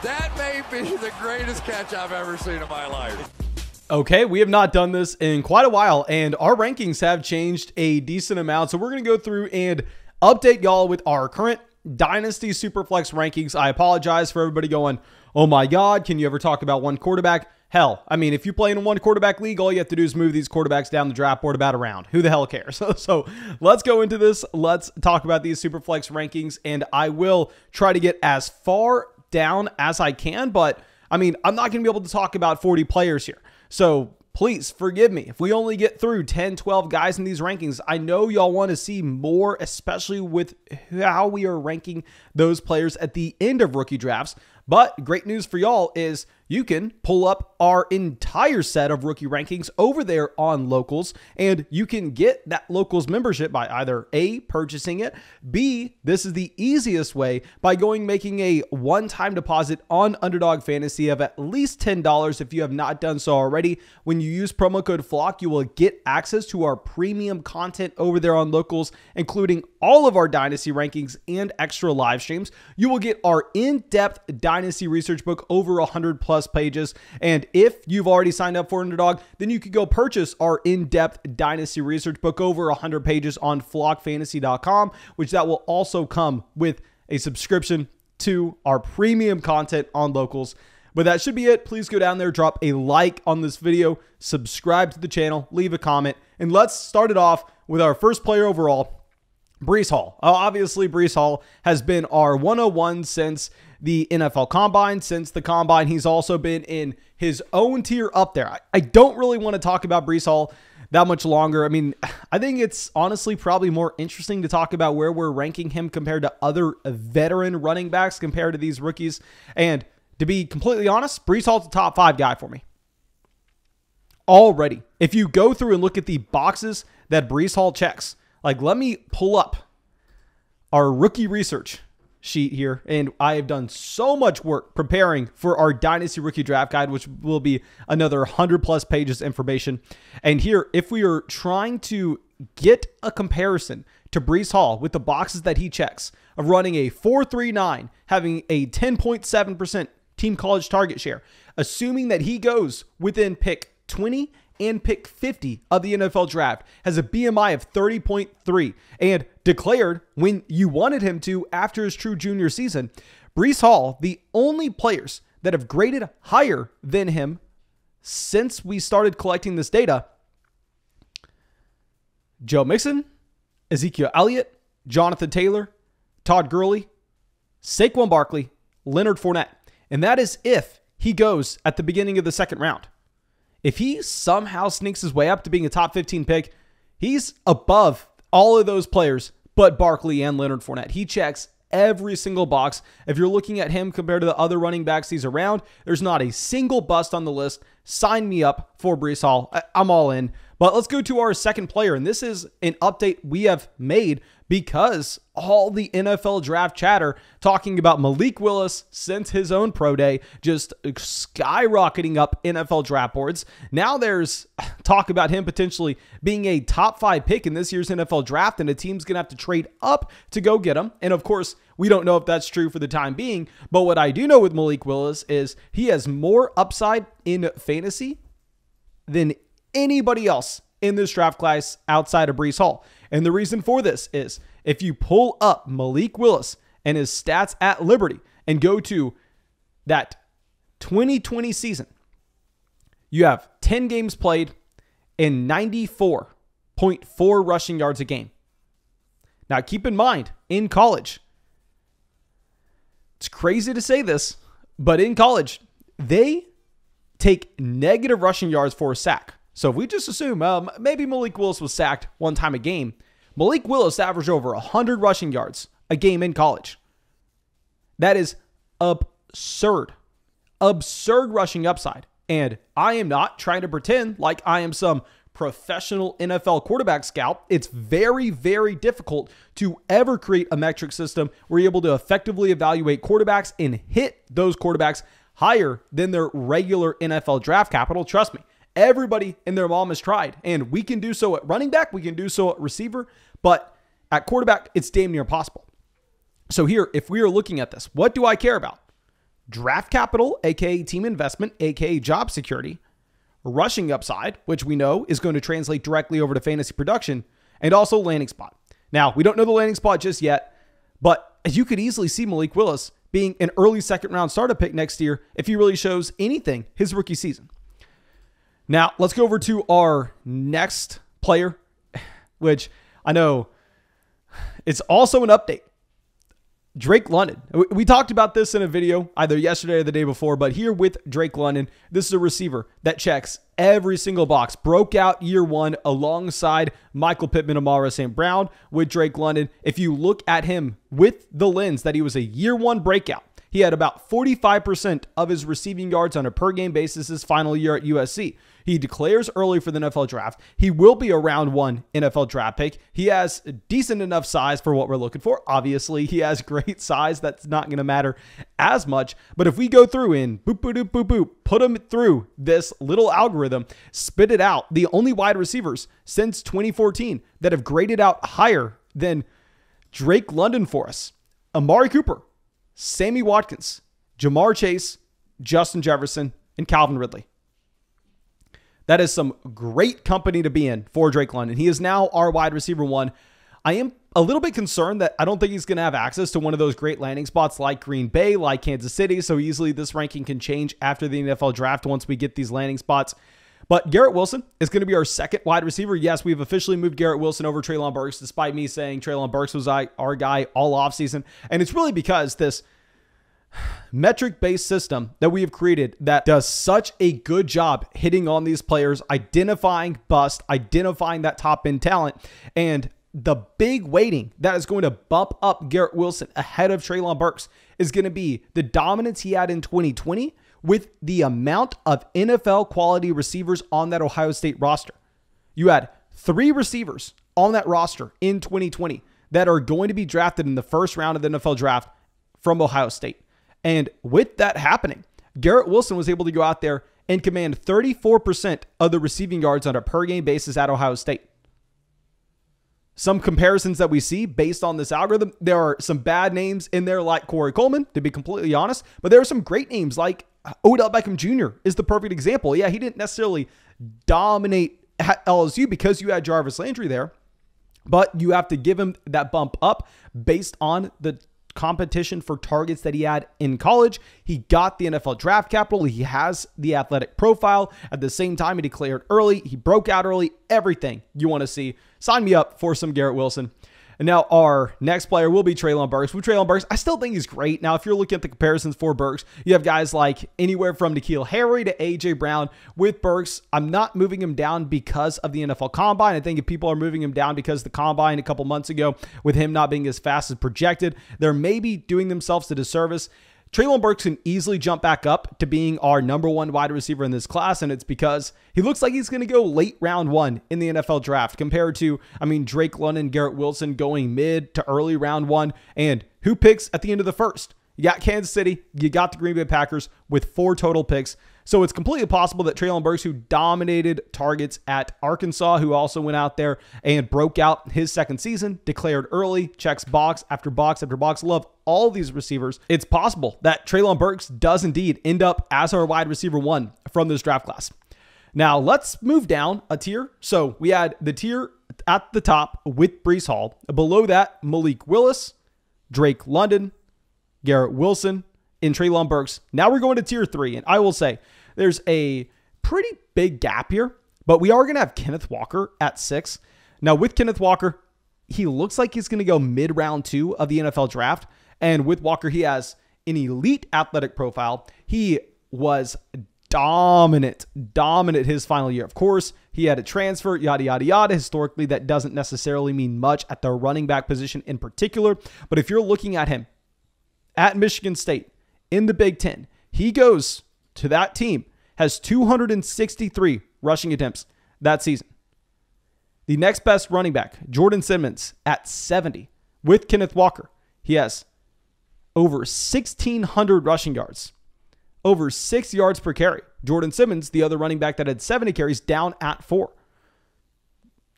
That may be the greatest catch I've ever seen in my life. Okay, we have not done this in quite a while, and our rankings have changed a decent amount. So we're going to go through and update y'all with our current Dynasty Superflex rankings. I apologize for everybody going, oh my God, can you ever talk about one quarterback? Hell, I mean, if you play in a one quarterback league, all you have to do is move these quarterbacks down the draft board about a round. Who the hell cares? So let's go into this. Let's talk about these Superflex rankings, and I will try to get as far down as I can, but I mean, I'm not going to be able to talk about 40 players here. So please forgive me if we only get through 10, 12 guys in these rankings. I know y'all want to see more, especially with how we are ranking those players at the end of rookie drafts. But great news for y'all is you can pull up our entire set of rookie rankings over there on Locals, and you can get that Locals membership by either A, purchasing it, B, this is the easiest way, by making a one-time deposit on Underdog Fantasy of at least $10 if you have not done so already. When you use promo code FLOCK, you will get access to our premium content over there on Locals, including all of our Dynasty rankings and extra live streams. You will get our in-depth Dynasty research book over 100 plus pages. And if you've already signed up for Underdog, then you could go purchase our in-depth Dynasty research book over 100 pages on flockfantasy.com, which that will also come with a subscription to our premium content on Locals. But that should be it. Please go down there, drop a like on this video, subscribe to the channel, leave a comment, and let's start it off with our first player overall, Breece Hall. Obviously, Breece Hall has been our 101 since the NFL Combine. Since the Combine, he's also been in his own tier up there. I don't really want to talk about Breece Hall that much longer. I mean, I think it's honestly probably more interesting to talk about where we're ranking him compared to other veteran running backs compared to these rookies. And to be completely honest, Breece Hall's a top 5 guy for me already. If you go through and look at the boxes that Breece Hall checks, like, let me pull up our rookie research sheet here, and I have done so much work preparing for our Dynasty Rookie Draft Guide, which will be another 100 plus pages information. And here, if we are trying to get a comparison to Breece Hall with the boxes that he checks of running a 4.39, having a 10.7% team college target share, assuming that he goes within pick 20 and pick 50 of the NFL draft, has a BMI of 30.3, and declared when you wanted him to after his true junior season. Breece Hall, the only players that have graded higher than him since we started collecting this data: Joe Mixon, Ezekiel Elliott, Jonathan Taylor, Todd Gurley, Saquon Barkley, Leonard Fournette. And that is if he goes at the beginning of the second round. If he somehow sneaks his way up to being a top 15 pick, he's above all of those players but Barkley and Leonard Fournette. He checks every single box. If you're looking at him compared to the other running backs he's around, there's not a single bust on the list. Sign me up for Breece Hall. I'm all in. But let's go to our second player, and this is an update we have made because all the NFL draft chatter talking about Malik Willis since his own pro day, just skyrocketing up NFL draft boards. Now there's talk about him potentially being a top 5 pick in this year's NFL draft, and a team's going to have to trade up to go get him. And of course, we don't know if that's true for the time being, but what I do know with Malik Willis is he has more upside in fantasy than anybody else in this draft class outside of Breece Hall. And the reason for this is if you pull up Malik Willis and his stats at Liberty and go to that 2020 season, you have 10 games played and 94.4 rushing yards a game. Now, keep in mind, in college, it's crazy to say this, but in college, they take negative rushing yards for a sack. So if we just assume maybe Malik Willis was sacked one time a game, Malik Willis averaged over 100 rushing yards a game in college. That is absurd. Absurd rushing upside. And I am not trying to pretend like I am some professional NFL quarterback scout. It's very, very difficult to ever create a metric system where you're able to effectively evaluate quarterbacks and hit those quarterbacks higher than their regular NFL draft capital. Trust me. Everybody and their mom has tried, and we can do so at running back, we can do so at receiver, but at quarterback, it's damn near impossible. So here, if we are looking at this, what do I care about? draft capital, aka team investment, aka job security, rushing upside, which we know is going to translate directly over to fantasy production, and also landing spot. Now, we don't know the landing spot just yet, but you could easily see Malik Willis being an early second round startup pick next year if he really shows anything his rookie season. Now, let's go over to our next player, which I know it's also an update. Drake London. We talked about this in a video either yesterday or the day before, but here with Drake London, this is a receiver that checks every single box. Broke out year one alongside Michael Pittman, Amara St. Brown with Drake London. If you look at him with the lens that he was a year one breakout, he had about 45% of his receiving yards on a per game basis his final year at USC. He declares early for the NFL draft. He will be a round one NFL draft pick. He has decent enough size for what we're looking for. Obviously, he has great size. That's not going to matter as much. But if we go through and boop, boop, boop, boop, boop, put him through this little algorithm, spit it out, the only wide receivers since 2014 that have graded out higher than Drake London for us: Amari Cooper, Sammy Watkins, Jamar Chase, Justin Jefferson, and Calvin Ridley. That is some great company to be in for Drake London. He is now our wide receiver one. I am a little bit concerned that I don't think he's going to have access to one of those great landing spots like Green Bay, like Kansas City. So easily this ranking can change after the NFL draft once we get these landing spots. But Garrett Wilson is going to be our second wide receiver. Yes, we've officially moved Garrett Wilson over Treylon Burks, despite me saying Treylon Burks was our guy all offseason. And it's really because this metric-based system that we have created that does such a good job hitting on these players, identifying bust, identifying that top-end talent, and the big weighting that is going to bump up Garrett Wilson ahead of Treylon Burks is going to be the dominance he had in 2020 with the amount of NFL quality receivers on that Ohio State roster. You had 3 receivers on that roster in 2020 that are going to be drafted in the first round of the NFL draft from Ohio State. And with that happening, Garrett Wilson was able to go out there and command 34% of the receiving yards on a per game basis at Ohio State. Some comparisons that we see based on this algorithm, there are some bad names in there like Corey Coleman, to be completely honest, but there are some great names like Odell Beckham Jr. is the perfect example. Yeah, he didn't necessarily dominate at LSU because you had Jarvis Landry there, but you have to give him that bump up based on the competition for targets that he had in college. He got the NFL draft capital. He has the athletic profile. At the same time, he declared early. He broke out early. Everything you want to see. Sign me up for some Garrett Wilson. And now our next player will be Treylon Burks. With Treylon Burks, I still think he's great. Now, if you're looking at the comparisons for Burks, you have guys like anywhere from N'Keal Harry to A.J. Brown. With Burks, I'm not moving him down because of the NFL Combine. I think if people are moving him down because the Combine a couple months ago, with him not being as fast as projected, they're maybe doing themselves a disservice. Treylon Burks can easily jump back up to being our number one wide receiver in this class, and it's because he looks like he's going to go late round one in the NFL draft compared to, Drake London, Garrett Wilson going mid to early round one. And who picks at the end of the first? You got Kansas City, you got the Green Bay Packers with 4 total picks. So it's completely possible that Treylon Burks, who dominated targets at Arkansas, who also went out there and broke out his second season, declared early, checks box after box after box. Love all these receivers. It's possible that Treylon Burks does indeed end up as our wide receiver one from this draft class. Now let's move down a tier. So we had the tier at the top with Breece Hall. Below that, Malik Willis, Drake London, Garrett Wilson, and Treylon Burks. Now we're going to tier 3. And I will say there's a pretty big gap here, but we are going to have Kenneth Walker at 6. Now with Kenneth Walker, he looks like he's going to go mid round 2 of the NFL draft. And with Walker, he has an elite athletic profile. He was dominant his final year. Of course, he had a transfer, yada, yada, yada. Historically, that doesn't necessarily mean much at the running back position in particular. But if you're looking at him at Michigan State in the Big Ten, he goes to that team, has 263 rushing attempts that season. The next best running back, Jordan Simmons, at 70. With Kenneth Walker, he has over 1,600 rushing yards, over 6 yards per carry. Jordan Simmons, the other running back that had 70 carries, down at 4.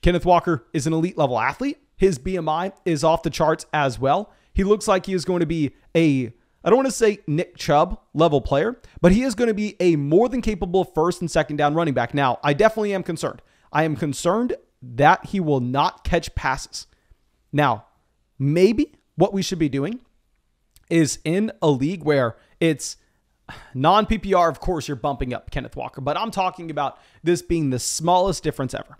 Kenneth Walker is an elite level athlete. His BMI is off the charts as well. He looks like he is going to be a I don't want to say Nick Chubb level player, but he is going to be a more than capable first and second down running back. Now, I definitely am concerned. I am concerned that he will not catch passes. Now, maybe what we should be doing is in a league where it's non-PPR, of course, you're bumping up Kenneth Walker, but I'm talking about this being the smallest difference ever.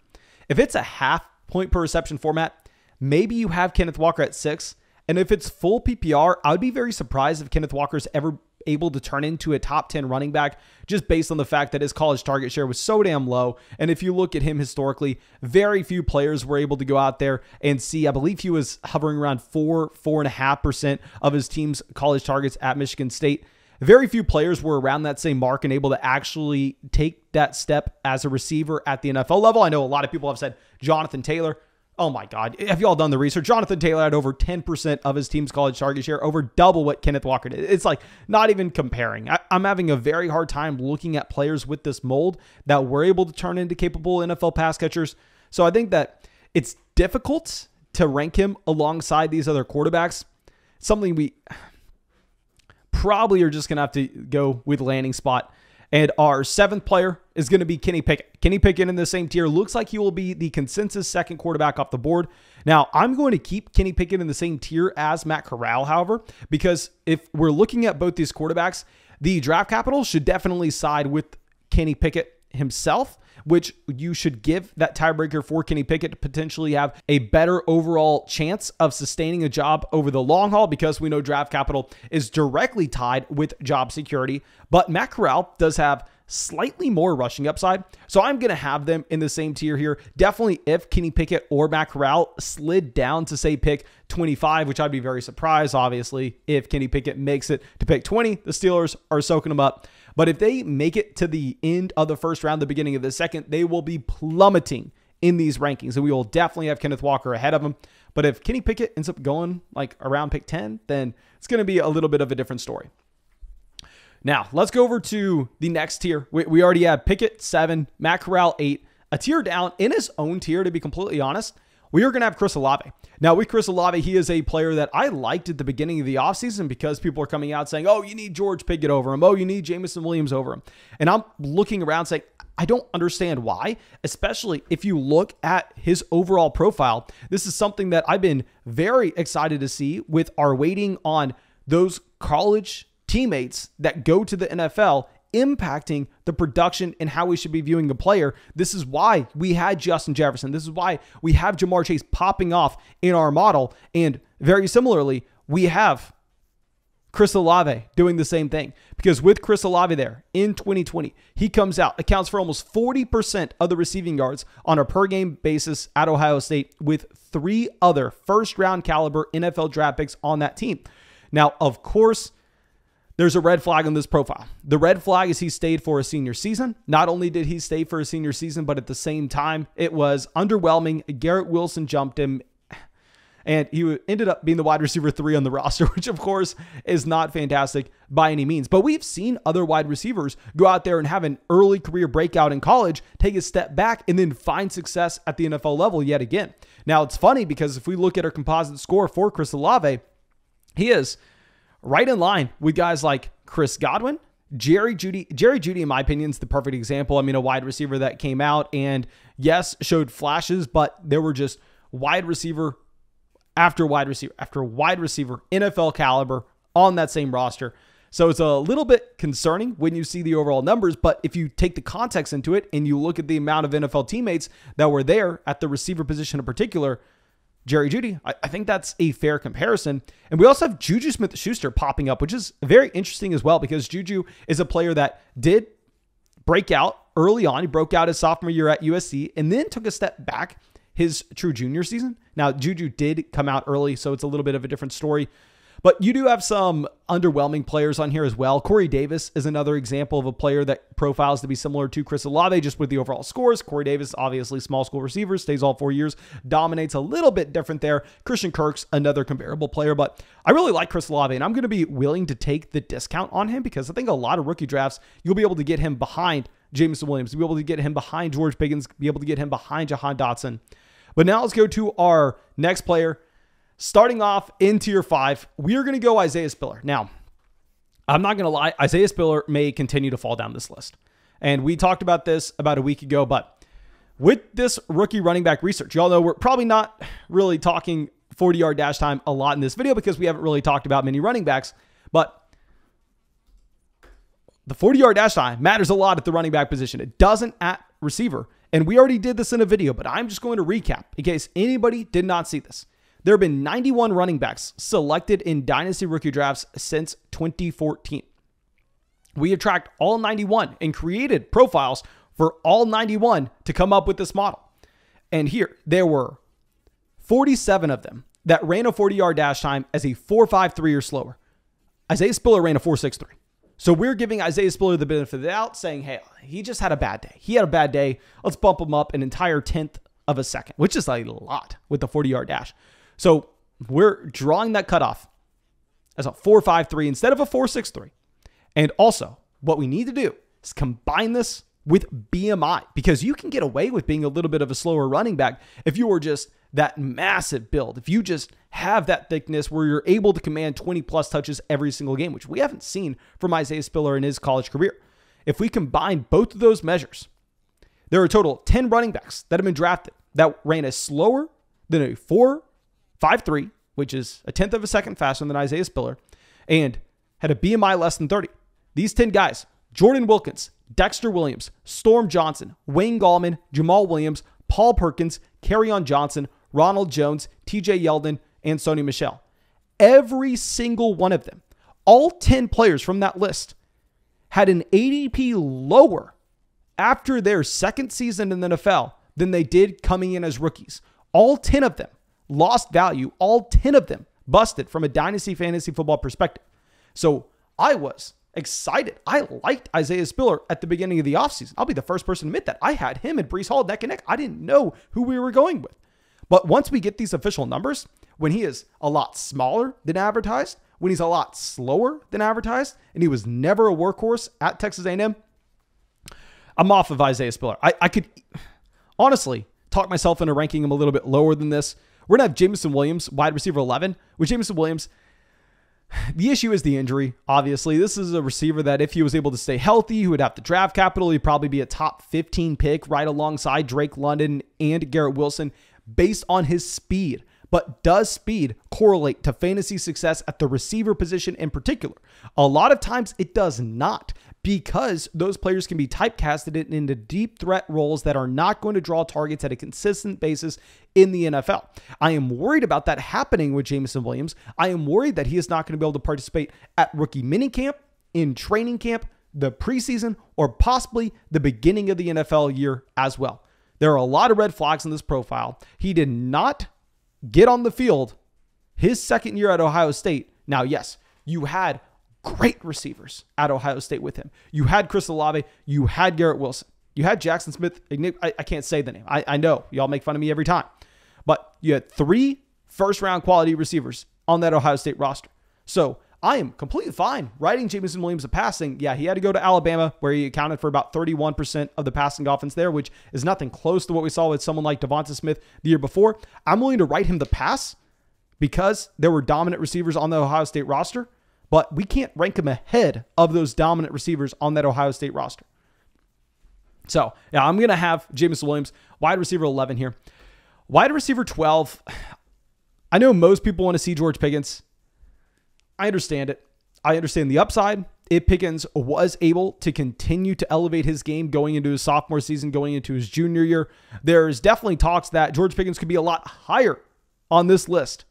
If it's a half point per reception format, maybe you have Kenneth Walker at 6. And if it's full PPR, I would be very surprised if Kenneth Walker's ever able to turn into a top 10 running back just based on the fact that his college target share was so damn low. And if you look at him historically, very few players were able to go out there and see, I believe he was hovering around 4.5% of his team's college targets at Michigan State. Very few players were around that same mark and able to actually take that step as a receiver at the NFL level. I know a lot of people have said Jonathan Taylor. Oh my God. Have you all done the research? Jonathan Taylor had over 10% of his team's college target share, over double what Kenneth Walker did. It's like not even comparing. I'm having a very hard time looking at players with this mold that were able to turn into capable NFL pass catchers. So I think that it's difficult to rank him alongside these other quarterbacks. Something we probably are just going to have to go with landing spot. And our 7th player is going to be Kenny Pickett. Kenny Pickett in the same tier. Looks like he will be the consensus second quarterback off the board. Now, I'm going to keep Kenny Pickett in the same tier as Matt Corral, however, because if we're looking at both these quarterbacks, the draft capital should definitely side with Kenny Pickett himself, which you should give that tiebreaker for Kenny Pickett to potentially have a better overall chance of sustaining a job over the long haul, because we know draft capital is directly tied with job security. But Matt Corral does have slightly more rushing upside, so I'm going to have them in the same tier here. Definitely if Kenny Pickett or Matt Corral slid down to, say, pick 25, which I'd be very surprised, obviously, if Kenny Pickett makes it to pick 20. The Steelers are soaking him up. But if they make it to the end of the first round, the beginning of the second, they will be plummeting in these rankings. And we will definitely have Kenneth Walker ahead of him. But if Kenny Pickett ends up going like around pick 10, then it's going to be a little bit of a different story. Now, let's go over to the next tier. We already have Pickett 7, Matt Corral 8, a tier down in his own tier, to be completely honest. We are going to have Chris Olave. Now, with Chris Olave, he is a player that I liked at the beginning of the offseason because people are coming out saying, oh, you need George Pickett over him. Oh, you need Jamison Williams over him. And I'm looking around saying, I don't understand why, especially if you look at his overall profile. This is something that I've been very excited to see with our waiting on those college teammates that go to the NFL impacting the production and how we should be viewing the player. This is why we had Justin Jefferson. This is why we have Jamar Chase popping off in our model. And very similarly, we have Chris Olave doing the same thing, because with Chris Olave there in 2020, he comes out, accounts for almost 40% of the receiving yards on a per game basis at Ohio State, with 3 other first round caliber NFL draft picks on that team. Now, of course, there's a red flag on this profile. The red flag is he stayed for a senior season. Not only did he stay for a senior season, but at the same time, it was underwhelming. Garrett Wilson jumped him, and he ended up being the wide receiver 3 on the roster, which of course is not fantastic by any means. But we've seen other wide receivers go out there and have an early career breakout in college, take a step back, and then find success at the NFL level yet again. Now, it's funny because if we look at our composite score for Chris Olave, he is right in line with guys like Chris Godwin, Jerry Jeudy. Jerry Jeudy, in my opinion, is the perfect example. I mean, a wide receiver that came out and, yes, showed flashes, but there were just wide receiver after wide receiver after wide receiver, NFL caliber on that same roster. So it's a little bit concerning when you see the overall numbers, but if you take the context into it and you look at the amount of NFL teammates that were there at the receiver position in particular, Jerry Jeudy, I think that's a fair comparison. And we also have Juju Smith-Schuster popping up, which is very interesting as well, because Juju is a player that did break out early on. He broke out his sophomore year at USC and then took a step back his true junior season. Now, Juju did come out early, so it's a little bit of a different story. But you do have some underwhelming players on here as well. Corey Davis is another example of a player that profiles to be similar to Chris Olave, just with the overall scores. Corey Davis, obviously small school receiver, stays all 4 years, dominates a little bit different there. Christian Kirk's another comparable player, but I really like Chris Olave, and I'm going to be willing to take the discount on him because I think a lot of rookie drafts, you'll be able to get him behind Jamison Williams, you'll be able to get him behind George Pickens, be able to get him behind Jahan Dotson. But now let's go to our next player. Starting off in tier 5, we are going to go Isaiah Spiller. Now, I'm not going to lie, Isaiah Spiller may continue to fall down this list. And we talked about this about a week ago, but with this rookie running back research, y'all know we're probably not really talking 40-yard dash time a lot in this video because we haven't really talked about many running backs, but the 40-yard dash time matters a lot at the running back position. It doesn't at receiver. And we already did this in a video, but I'm just going to recap in case anybody did not see this. There have been 91 running backs selected in Dynasty rookie drafts since 2014. We have tracked all 91 and created profiles for all 91 to come up with this model. And here, there were 47 of them that ran a 40-yard dash time as a 4.53 or slower. Isaiah Spiller ran a 4.63. So we're giving Isaiah Spiller the benefit of the doubt, saying, hey, he just had a bad day. He had a bad day. Let's bump him up an entire 10th of a second, which is a lot with the 40-yard dash. So we're drawing that cutoff as a 4.53 instead of a 4.63. And also, what we need to do is combine this with BMI, because you can get away with being a little bit of a slower running back if you were just that massive build. If you just have that thickness where you're able to command 20 plus touches every single game, which we haven't seen from Isaiah Spiller in his college career. If we combine both of those measures, there are a total of 10 running backs that have been drafted that ran a slower than a 4.53, which is a 10th of a second faster than Isaiah Spiller, and had a BMI less than 30. These 10 guys: Jordan Wilkins, Dexter Williams, Storm Johnson, Wayne Gallman, Jamal Williams, Paul Perkins, Kerryon Johnson, Ronald Jones, TJ Yeldon, and Sony Michel. Every single one of them, all 10 players from that list, had an ADP lower after their second season in the NFL than they did coming in as rookies. All 10 of them lost value. All 10 of them busted from a dynasty fantasy football perspective. So I was excited. I liked Isaiah Spiller at the beginning of the offseason. I'll be the first person to admit that. I had him and Breece Hall neck and neck. I didn't know who we were going with. But once we get these official numbers, when he is a lot smaller than advertised, when he's a lot slower than advertised, and he was never a workhorse at Texas A&M, I'm off of Isaiah Spiller. I could honestly talk myself into ranking him a little bit lower than this. We're going to have Jamison Williams, wide receiver 11. With Jamison Williams, the issue is the injury, obviously. This is a receiver that if he was able to stay healthy, he would have the draft capital. He'd probably be a top 15 pick right alongside Drake London and Garrett Wilson based on his speed. But does speed correlate to fantasy success at the receiver position in particular? A lot of times it does not, because those players can be typecasted into deep threat roles that are not going to draw targets at a consistent basis in the NFL. I am worried about that happening with Jamison Williams. I am worried that he is not going to be able to participate at rookie minicamp, in training camp, the preseason, or possibly the beginning of the NFL year as well. There are a lot of red flags in this profile. He did not get on the field his second year at Ohio State. Now, yes, you had great receivers at Ohio State with him. You had Chris Olave. You had Garrett Wilson. You had Jackson Smith. I can't say the name. I know. Y'all make fun of me every time. But you had 3 first-round quality receivers on that Ohio State roster. So I am completely fine writing Jamison Williams a passing. Yeah, he had to go to Alabama, where he accounted for about 31% of the passing offense there, which is nothing close to what we saw with someone like Devonta Smith the year before. I'm willing to write him the pass because there were dominant receivers on the Ohio State roster, but we can't rank him ahead of those dominant receivers on that Ohio State roster. So, yeah, I'm going to have Jamison Williams, wide receiver 11 here. Wide receiver 12, I know most people want to see George Pickens. I understand it. I understand the upside. If Pickens was able to continue to elevate his game going into his sophomore season, going into his junior year, there's definitely talks that George Pickens could be a lot higher on this list.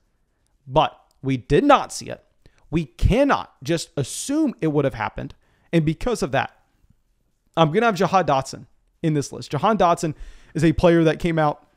But we did not see it. We cannot just assume it would have happened. And because of that, I'm going to have Jahan Dotson in this list. Jahan Dotson is a player that came out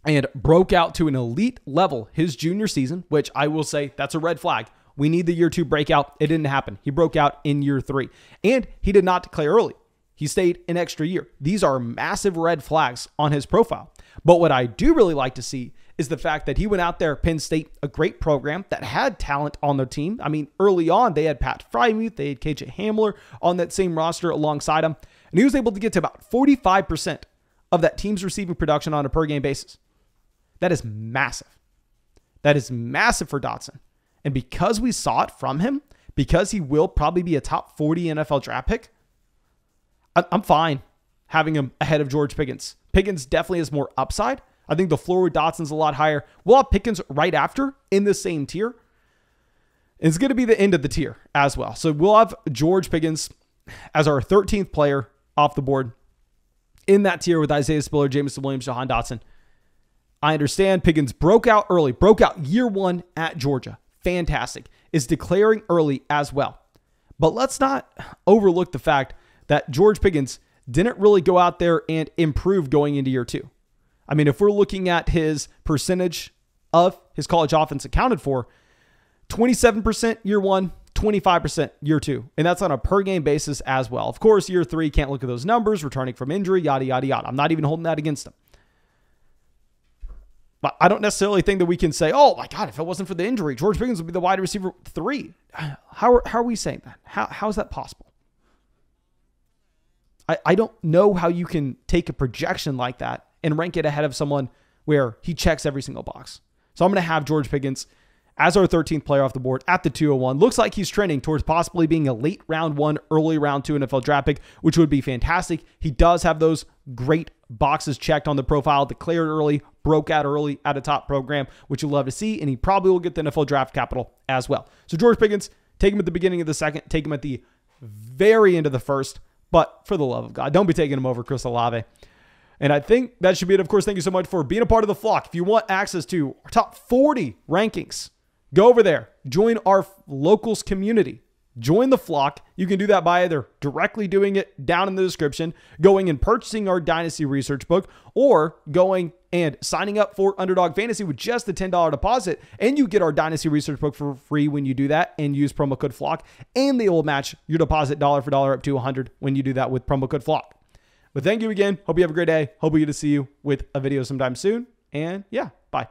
and broke out to an elite level his junior season, which I will say that's a red flag. We need the year 2 breakout. It didn't happen. He broke out in year 3. And he did not declare early. He stayed an extra year. These are massive red flags on his profile. But what I do really like to see is the fact that he went out there, Penn State, a great program that had talent on their team. I mean, early on, they had Pat Frymuth, they had KJ Hamler on that same roster alongside him. And he was able to get to about 45% of that team's receiving production on a per-game basis. That is massive. That is massive for Dotson. And because we saw it from him, because he will probably be a top 40 NFL draft pick, I'm fine having him ahead of George Pickens. Pickens definitely has more upside. I think the floor with Dotson's a lot higher. We'll have Pickens right after in the same tier. It's going to be the end of the tier as well. So we'll have George Pickens as our 13th player off the board in that tier with Isaiah Spiller, Jamison Williams, Jahan Dotson. I understand Pickens broke out early, broke out year one at Georgia. Fantastic. Is declaring early as well. But let's not overlook the fact that George Pickens didn't really go out there and improve going into year two. I mean, if we're looking at his percentage of his college offense accounted for, 27% year one, 25% year two. And that's on a per game basis as well. Of course, year three, can't look at those numbers, returning from injury, yada, yada, yada. I'm not even holding that against him. But I don't necessarily think that we can say, oh my God, if it wasn't for the injury, George Pickens would be the wide receiver 3. How are we saying that? How is that possible? I don't know how you can take a projection like that and rank it ahead of someone where he checks every single box. So I'm going to have George Pickens as our 13th player off the board at the 201. Looks like he's trending towards possibly being a late round 1, early round 2 NFL draft pick, which would be fantastic. He does have those great boxes checked on the profile, declared early, broke out early at a top program, which you'll love to see, and he probably will get the NFL draft capital as well. So George Pickens, take him at the beginning of the second, take him at the very end of the first, but for the love of God, don't be taking him over Chris Olave. And I think that should be it. Of course, thank you so much for being a part of the flock. If you want access to our top 40 rankings, go over there, join our locals community, join the flock. You can do that by either directly doing it down in the description, going and purchasing our Dynasty research book, or going and signing up for Underdog Fantasy with just the $10 deposit. And you get our Dynasty research book for free when you do that and use promo code FLOCK. And they will match your deposit dollar for dollar up to $100 when you do that with promo code FLOCK. But thank you again. Hope you have a great day. Hope we get to see you with a video sometime soon. And yeah, bye.